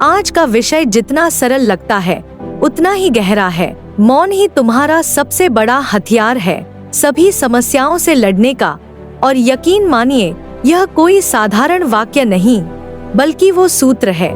आज का विषय जितना सरल लगता है उतना ही गहरा है। मौन ही तुम्हारा सबसे बड़ा हथियार है सभी समस्याओं से लड़ने का। और यकीन मानिए, यह कोई साधारण वाक्य नहीं, बल्कि वो सूत्र है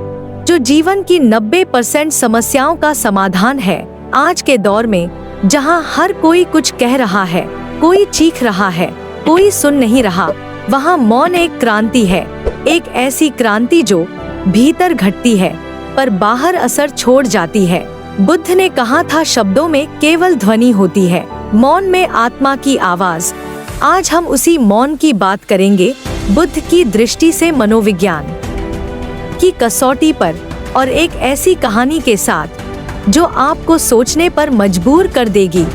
जो जीवन की 90% समस्याओं का समाधान है। आज के दौर में जहां हर कोई कुछ कह रहा है, कोई चीख रहा है, कोई सुन नहीं रहा, वहां मौन एक क्रांति है। एक ऐसी क्रांति जो भीतर घटती है पर बाहर असर छोड़ जाती है। बुद्ध ने कहा था, शब्दों में केवल ध्वनि होती है, मौन में आत्मा की आवाज। आज हम उसी मौन की बात करेंगे, बुद्ध की दृष्टि से मनोविज्ञान की कसौटी पर, और एक ऐसी कहानी के साथ जो आपको सोचने पर मजबूर कर देगी।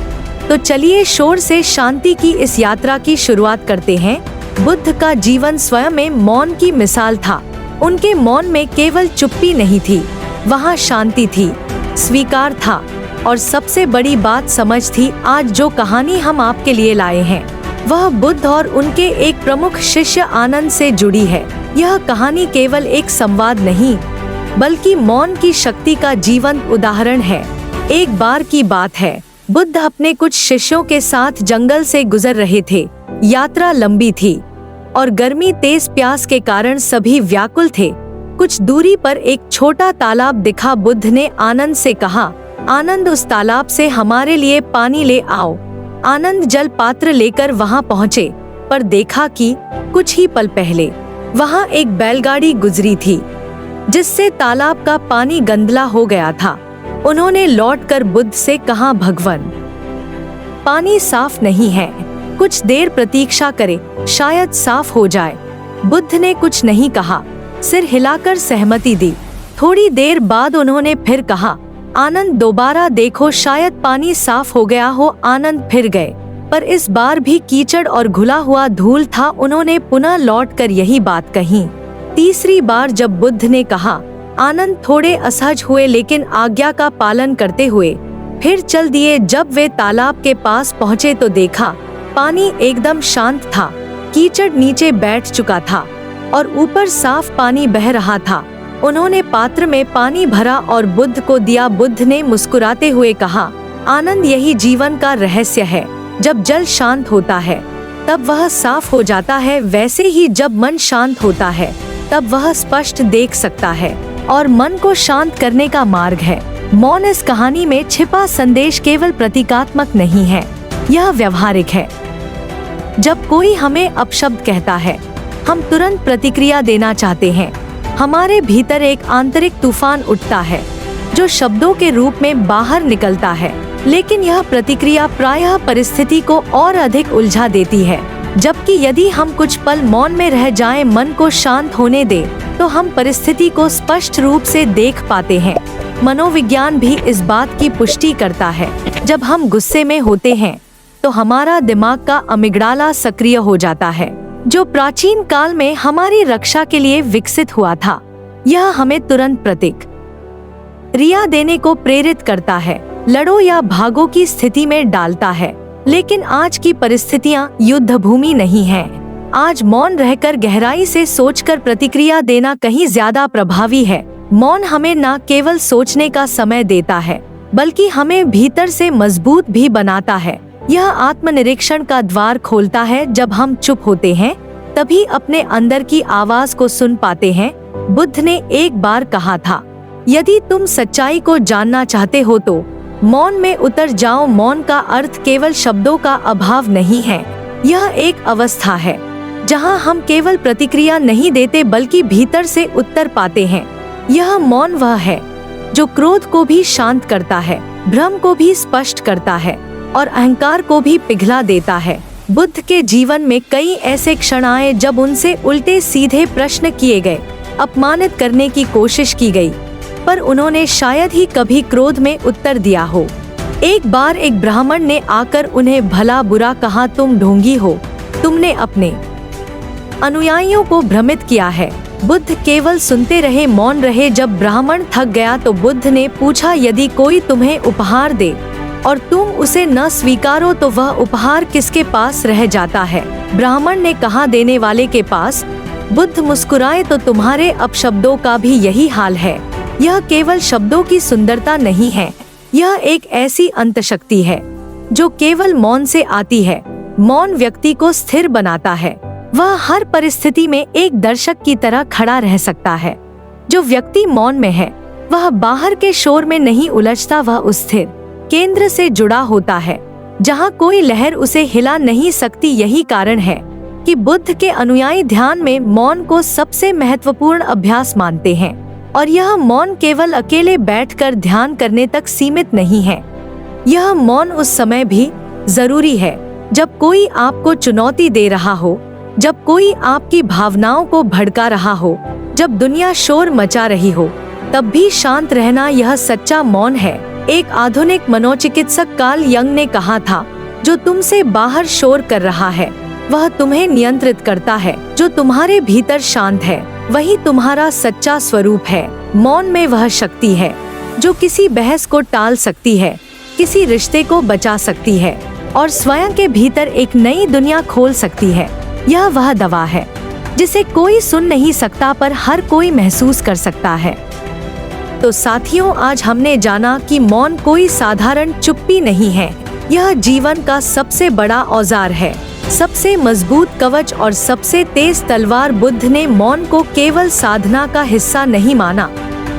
तो चलिए शोर से शांति की इस यात्रा की शुरुआत करते हैं। बुद्ध का जीवन स्वयं में मौन की मिसाल था। उनके मौन में केवल चुप्पी नहीं थी, वहाँ शांति थी, स्वीकार था, और सबसे बड़ी बात समझ थी। आज जो कहानी हम आपके लिए लाए हैं वह बुद्ध और उनके एक प्रमुख शिष्य आनंद से जुड़ी है। यह कहानी केवल एक संवाद नहीं, बल्कि मौन की शक्ति का जीवंत उदाहरण है। एक बार की बात है, बुद्ध अपने कुछ शिष्यों के साथ जंगल से गुजर रहे थे। यात्रा लंबी थी और गर्मी तेज प्यास के कारण सभी व्याकुल थे। कुछ दूरी पर एक छोटा तालाब दिखा। बुद्ध ने आनंद से कहा, आनंद, उस तालाब से हमारे लिए पानी ले आओ। आनंद जल पात्र लेकर वहां पहुंचे, पर देखा कि कुछ ही पल पहले वहां एक बैलगाड़ी गुजरी थी, जिससे तालाब का पानी गंदला हो गया था। उन्होंने लौटकर बुद्ध से कहा, भगवान, पानी साफ नहीं है, कुछ देर प्रतीक्षा करे, शायद साफ हो जाए। बुद्ध ने कुछ नहीं कहा, सिर हिलाकर सहमति दी। थोड़ी देर बाद उन्होंने फिर कहा, आनंद, दोबारा देखो, शायद पानी साफ हो गया हो। आनंद फिर गए, पर इस बार भी कीचड़ और घुला हुआ धूल था। उन्होंने पुनः लौटकर यही बात कही। तीसरी बार जब बुद्ध ने कहा, आनंद थोड़े असहज हुए, लेकिन आज्ञा का पालन करते हुए फिर चल दिए। जब वे तालाब के पास पहुँचे तो देखा पानी एकदम शांत था, कीचड़ नीचे बैठ चुका था और ऊपर साफ पानी बह रहा था। उन्होंने पात्र में पानी भरा और बुद्ध को दिया। बुद्ध ने मुस्कुराते हुए कहा, आनंद, यही जीवन का रहस्य है। जब जल शांत होता है तब वह साफ हो जाता है, वैसे ही जब मन शांत होता है तब वह स्पष्ट देख सकता है। और मन को शांत करने का मार्ग है मौन। इस कहानी में छिपा संदेश केवल प्रतीकात्मक नहीं है, यह व्यवहारिक है। जब कोई हमें अपशब्द कहता है, हम तुरंत प्रतिक्रिया देना चाहते हैं। हमारे भीतर एक आंतरिक तूफान उठता है जो शब्दों के रूप में बाहर निकलता है, लेकिन यह प्रतिक्रिया प्रायः परिस्थिति को और अधिक उलझा देती है। जबकि यदि हम कुछ पल मौन में रह जाएं, मन को शांत होने दें, तो हम परिस्थिति को स्पष्ट रूप से देख पाते हैं। मनोविज्ञान भी इस बात की पुष्टि करता है। जब हम गुस्से में होते हैं तो हमारा दिमाग का अमिग्डाला सक्रिय हो जाता है, जो प्राचीन काल में हमारी रक्षा के लिए विकसित हुआ था। यह हमें तुरंत प्रतिक्रिया देने को प्रेरित करता है, लड़ो या भागो की स्थिति में डालता है। लेकिन आज की परिस्थितियां युद्ध भूमि नहीं हैं। आज मौन रहकर गहराई से सोचकर प्रतिक्रिया देना कहीं ज्यादा प्रभावी है। मौन हमें न केवल सोचने का समय देता है, बल्कि हमें भीतर से मजबूत भी बनाता है। यह आत्मनिरीक्षण का द्वार खोलता है। जब हम चुप होते हैं तभी अपने अंदर की आवाज को सुन पाते हैं। बुद्ध ने एक बार कहा था, यदि तुम सच्चाई को जानना चाहते हो तो मौन में उतर जाओ। मौन का अर्थ केवल शब्दों का अभाव नहीं है, यह एक अवस्था है जहां हम केवल प्रतिक्रिया नहीं देते, बल्कि भीतर से उत्तर पाते हैं। यह मौन वह है जो क्रोध को भी शांत करता है, भ्रम को भी स्पष्ट करता है और अहंकार को भी पिघला देता है। बुद्ध के जीवन में कई ऐसे क्षण आए जब उनसे उल्टे सीधे प्रश्न किए गए, अपमानित करने की कोशिश की गई, पर उन्होंने शायद ही कभी क्रोध में उत्तर दिया हो। एक बार एक ब्राह्मण ने आकर उन्हें भला बुरा कहा, तुम ढोंगी हो, तुमने अपने अनुयायियों को भ्रमित किया है। बुद्ध केवल सुनते रहे, मौन रहे। जब ब्राह्मण थक गया तो बुद्ध ने पूछा, यदि कोई तुम्हें उपहार दे और तुम उसे न स्वीकारो तो वह उपहार किसके पास रह जाता है? ब्राह्मण ने कहा, देने वाले के पास। बुद्ध मुस्कुराए, तो तुम्हारे अपशब्दों का भी यही हाल है। यह केवल शब्दों की सुंदरता नहीं है, यह एक ऐसी अंतशक्ति है जो केवल मौन से आती है। मौन व्यक्ति को स्थिर बनाता है। वह हर परिस्थिति में एक दर्शक की तरह खड़ा रह सकता है। जो व्यक्ति मौन में है वह बाहर के शोर में नहीं उलझता, वह उस स्थिर केंद्र से जुड़ा होता है जहाँ कोई लहर उसे हिला नहीं सकती। यही कारण है कि बुद्ध के अनुयायी ध्यान में मौन को सबसे महत्वपूर्ण अभ्यास मानते हैं। और यह मौन केवल अकेले बैठकर ध्यान करने तक सीमित नहीं है। यह मौन उस समय भी जरूरी है जब कोई आपको चुनौती दे रहा हो, जब कोई आपकी भावनाओं को भड़का रहा हो, जब दुनिया शोर मचा रही हो, तब भी शांत रहना यह सच्चा मौन है। एक आधुनिक मनोचिकित्सक कार्ल यंग ने कहा था, जो तुमसे बाहर शोर कर रहा है वह तुम्हें नियंत्रित करता है। जो तुम्हारे भीतर शांत है वही तुम्हारा सच्चा स्वरूप है। मौन में वह शक्ति है जो किसी बहस को टाल सकती है, किसी रिश्ते को बचा सकती है और स्वयं के भीतर एक नई दुनिया खोल सकती है। यह वह दवा है जिसे कोई सुन नहीं सकता पर हर कोई महसूस कर सकता है। तो साथियों, आज हमने जाना कि मौन कोई साधारण चुप्पी नहीं है। यह जीवन का सबसे बड़ा औजार है, सबसे मजबूत कवच और सबसे तेज तलवार। बुद्ध ने मौन को केवल साधना का हिस्सा नहीं माना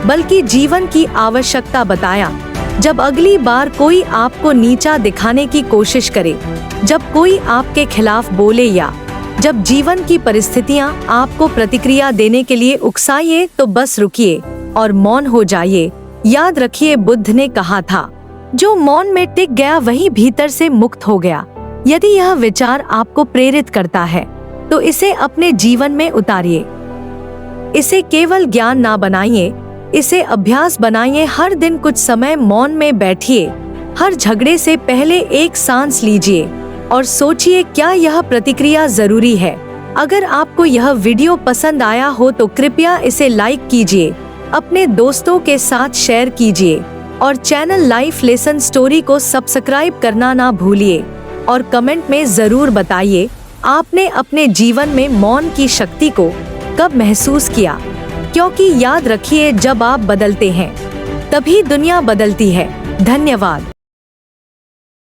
बल्कि जीवन की आवश्यकता बताया। जब अगली बार कोई आपको नीचा दिखाने की कोशिश करे, जब कोई आपके खिलाफ बोले या जब जीवन की परिस्थितियां आपको प्रतिक्रिया देने के लिए उकसाइए, तो बस रुकिए और मौन हो जाइए। याद रखिए, बुद्ध ने कहा था, जो मौन में टिक गया वही भीतर से मुक्त हो गया। यदि यह विचार आपको प्रेरित करता है तो इसे अपने जीवन में उतारिए। इसे केवल ज्ञान ना बनाइए, इसे अभ्यास बनाइए। हर दिन कुछ समय मौन में बैठिए। हर झगड़े से पहले एक सांस लीजिए और सोचिए, क्या यह प्रतिक्रिया जरूरी है। अगर आपको यह वीडियो पसंद आया हो तो कृपया इसे लाइक कीजिए, अपने दोस्तों के साथ शेयर कीजिए और चैनल लाइफ लेसन स्टोरी को सब्सक्राइब करना ना भूलिए। और कमेंट में जरूर बताइए, आपने अपने जीवन में मौन की शक्ति को कब महसूस किया। क्योंकि याद रखिए, जब आप बदलते हैं तभी दुनिया बदलती है। धन्यवाद।